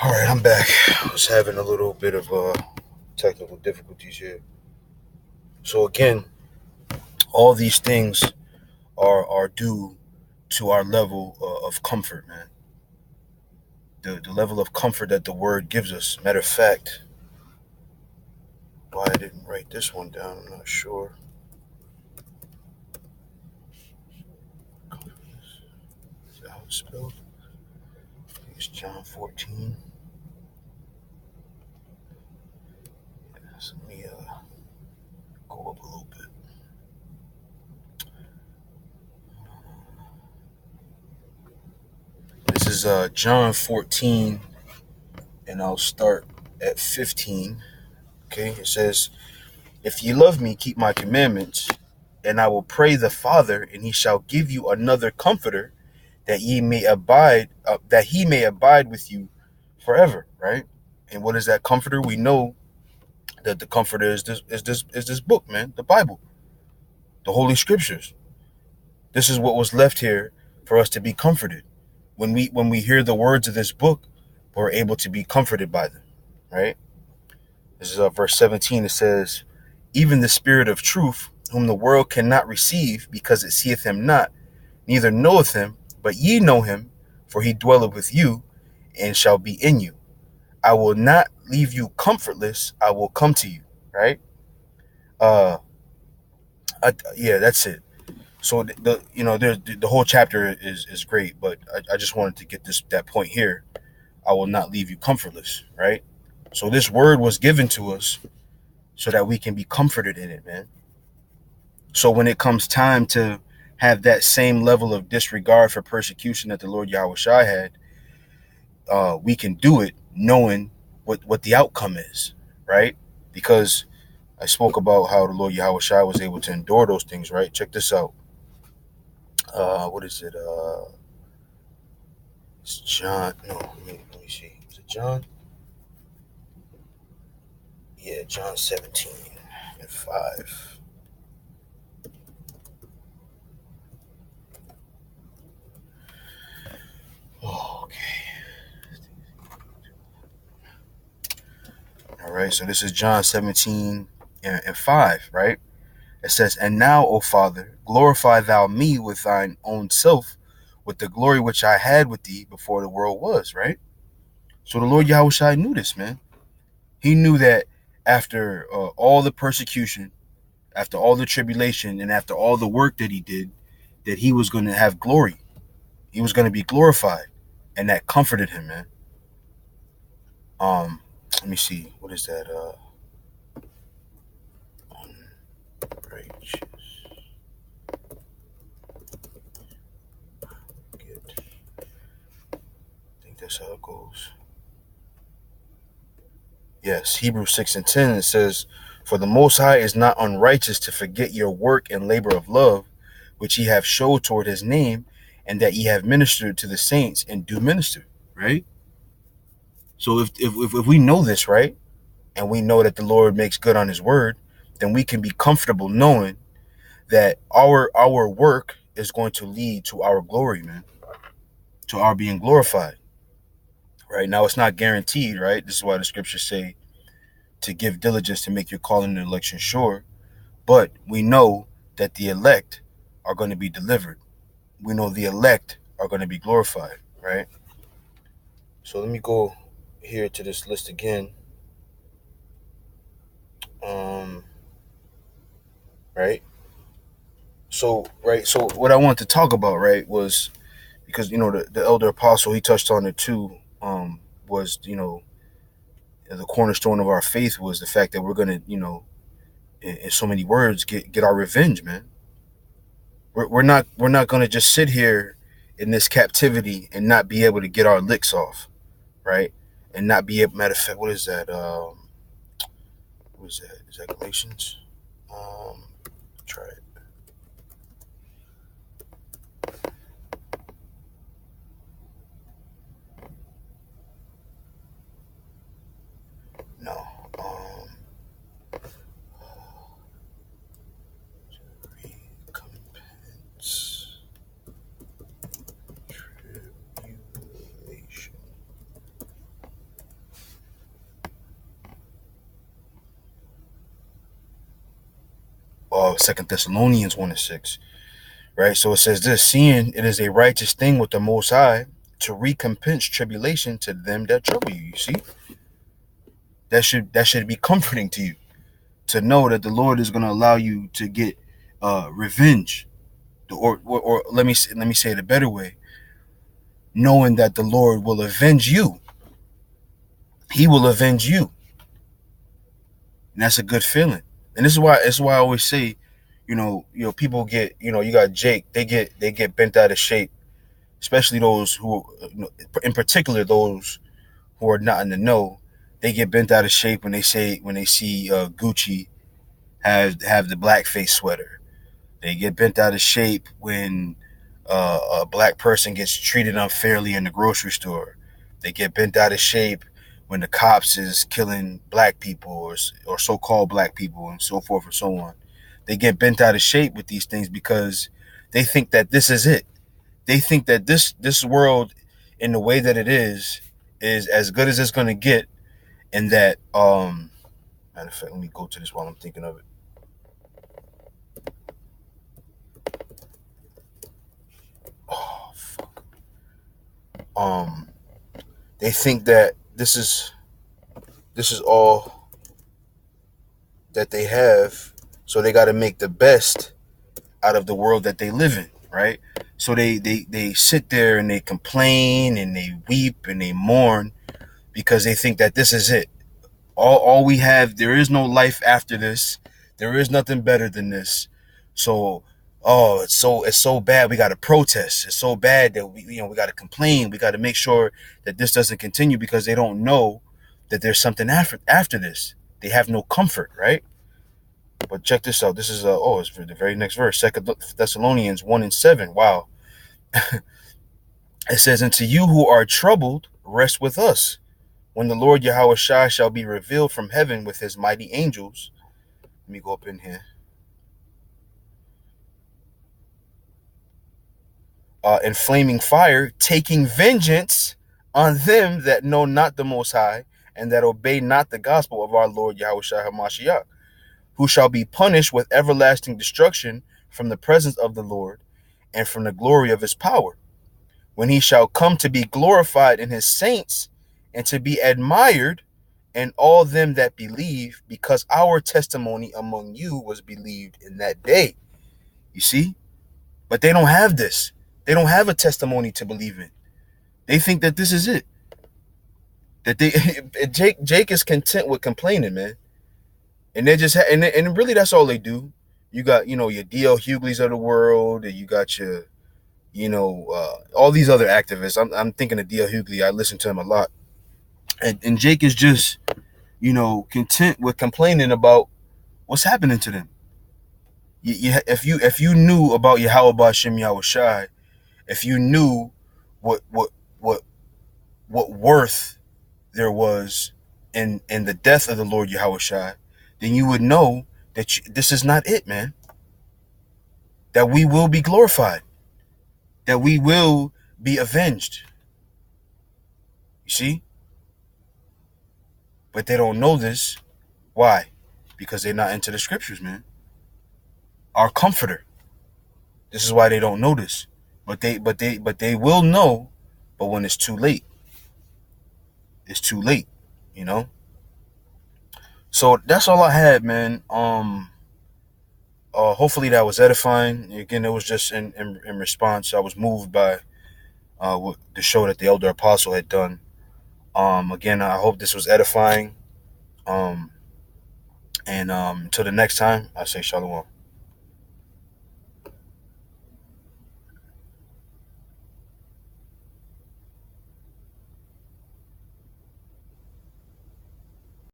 All right, I'm back. I was having a little bit of technical difficulties here. So again, all these things are due to our level of comfort, man. The level of comfort that the word gives us. Matter of fact, why I didn't write this one down, I'm not sure. Is that how it's spelled? I think it's John 14. So let me go up a little bit. This is John 14, and I'll start at 15. Okay, it says, "If ye love me, keep my commandments, and I will pray the Father, and he shall give you another comforter, that he may abide with you forever." Right? And what is that comforter? We know that the comforter is this book, man, the Bible, the Holy Scriptures. This is what was left here for us to be comforted. When we hear the words of this book, we're able to be comforted by them. Right? This is verse 17. It says, "Even the Spirit of truth, whom the world cannot receive, because it seeth him not, neither knoweth him, but ye know him, for he dwelleth with you, and shall be in you. I will not leave you comfortless, I will come to you." Right? Uh, yeah, that's it. So the whole chapter is great, but I just wanted to get that point here. I will not leave you comfortless. Right? So this word was given to us so that we can be comforted in it, man. So when it comes time to have that same level of disregard for persecution that the Lord Yahweh Shai had, we can do it knowing what the outcome is, right? Because I spoke about how the Lord Yahweh Shai was able to endure those things, right? Check this out. What is it? It's John. No, let me see. Is it John? Yeah, John 17 and 5. Oh, okay. All right. So this is John 17 and 5, right? It says, "And now, O Father, glorify thou me with thine own self, with the glory which I had with thee before the world was," right? So the Lord Yahushua knew this, man. He knew that after all the persecution, after all the tribulation, and after all the work that he did, that he was going to have glory. He was going to be glorified. And that comforted him, man. Let me see. What is that? Unrighteous. I think that's how it goes. Yes, Hebrews 6 and 10, it says, "For the Most High is not unrighteous to forget your work and labor of love, which ye have showed toward his name, and that ye have ministered to the saints and do minister." Right? So if we know this, right, and we know that the Lord makes good on his word, then we can be comfortable knowing that our work is going to lead to our glory, man, to our being glorified. Right? Now, it's not guaranteed, right? This is why the scriptures say to give diligence to make your calling and election sure. But we know that the elect are going to be delivered. We know the elect are going to be glorified, right? So let me go here to this list again. Um, right. So what I wanted to talk about, right, was because the elder apostle, he touched on it too. Was the cornerstone of our faith was the fact that we're going to in so many words get our revenge, man. We're not going to just sit here in this captivity and not be able to get our licks off, right? And not be able. Matter of fact, what is that? What is that? Is that Galatians? Um, try it. No. Recompense tribulation. Second Thessalonians 1:6. Right? So it says this, seeing it is a righteous thing with the Most High to recompense tribulation to them that trouble you. You see? That should be comforting to you, to know that the Lord is going to allow you to get revenge. Or let me say it a better way. Knowing that the Lord will avenge you. He will avenge you. And that's a good feeling. And this is why I always say, people get, you got Jake, they get bent out of shape, especially those who, in particular, those who are not in the know. They get bent out of shape when they see Gucci have the blackface sweater. They get bent out of shape when a black person gets treated unfairly in the grocery store. They get bent out of shape when the cops is killing black people or so-called black people and so forth and so on. They get bent out of shape with these things because they think that this is it. They think that this world, in the way that it is as good as it's going to get, and that matter of fact, let me go to this while I'm thinking of it. Oh fuck. They think that this is all that they have, so they got to make the best out of the world that they live in, right? So they sit there and they complain and they weep and they mourn because they think that this is it. All we have, there is no life after this. There is nothing better than this. So, it's so bad. We got to protest. It's so bad that we got to complain. We got to make sure that this doesn't continue because they don't know that there's something after this. They have no comfort, right? But check this out. This is it's for the very next verse, Second Thessalonians 1:7. Wow. It says, "And to you who are troubled, rest with us, when the Lord Yahweh Shai shall be revealed from heaven with his mighty angels." Let me go up in here. In flaming fire, taking vengeance on them that know not the Most High, and that obey not the gospel of our Lord Yahweh Shai HaMashiach, who shall be punished with everlasting destruction from the presence of the Lord and from the glory of his power, when he shall come to be glorified in his saints and to be admired in all them that believe, because our testimony among you was believed in that day. You see? But they don't have this. They don't have a testimony to believe in. They think that this is it. That Jake is content with complaining, man. And they just and really that's all they do. You got, your D.L. Hughley's of the world, and you got your, all these other activists. I'm thinking of D.L. Hughley. I listen to him a lot. And Jake is just, content with complaining about what's happening to them. If you knew about Yahweh Bashem Yahweh Shai, if you knew what worth there was in the death of the Lord Yahweh Shai, then you would know that this is not it, man. That we will be glorified. That we will be avenged. You see? But they don't know this. Why? Because they're not into the scriptures, man. Our comforter. This is why they don't know this. But they will know, but when it's too late. It's too late, So that's all I had, man. Hopefully that was edifying. Again, it was just in response. I was moved by the show that the Elder Apostle had done. Again, I hope this was edifying. And until the next time, I say shalom.